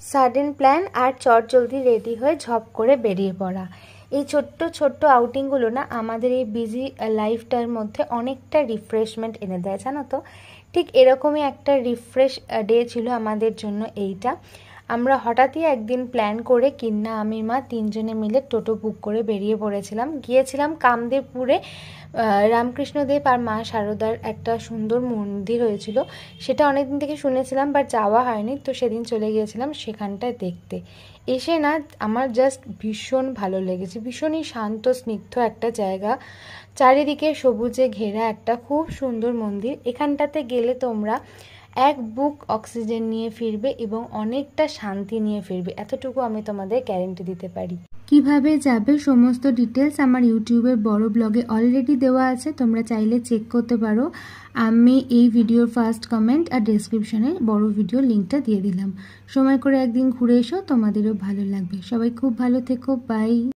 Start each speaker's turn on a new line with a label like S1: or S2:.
S1: Sudden plan আর চটজলদি ready হয়ে ঝপ করে বেরিয়ে পড়া। এই ছোট্ট ছোট্ট আউটিংগুলো না আমাদের এই বিজি লাইফটার মধ্যে অনেকটা রিফ্রেশমেন্ট এনে দেয়, জানো তো। ঠিক এরকমই একটা রিফ্রেশ ডে ছিল আমাদের জন্য এইটা। আমরা হঠাৎই একদিন প্ল্যান করে কিন্না আমি মা তিনজনে মিলে টোটো বুক করে বেরিয়ে পড়েছিলাম। গিয়েছিলাম কামদেবপুরে। রামকৃষ্ণদেব আর মা শারদার একটা সুন্দর মন্দির হয়েছিল, সেটা অনেকদিন থেকে শুনেছিলাম বাট যাওয়া হয়নি, তো সেদিন চলে গিয়েছিলাম সেখানটায় দেখতে। এসে না আমার জাস্ট ভীষণ ভালো লেগেছে। ভীষণই শান্ত স্নিগ্ধ একটা জায়গা, চারিদিকে সবুজে ঘেরা একটা খুব সুন্দর মন্দির। এখানটাতে গেলে তোমরা এক বুক অক্সিজেন নিয়ে ফিরবে এবং অনেকটা শান্তি নিয়ে ফিরবে, এতটুকু আমি তোমাদের গ্যারেন্টি দিতে পারি। কিভাবে যাবে সমস্ত ডিটেলস আমার ইউটিউবের বড় ব্লগে অলরেডি দেওয়া আছে, তোমরা চাইলে চেক করতে পারো। আমি এই ভিডিওর ফার্স্ট কমেন্ট আর ডেসক্রিপশনে বড় ভিডিও লিঙ্কটা দিয়ে দিলাম। সময় করে একদিন ঘুরে এসো, তোমাদেরও ভালো লাগবে। সবাই খুব ভালো থেকো, বাই।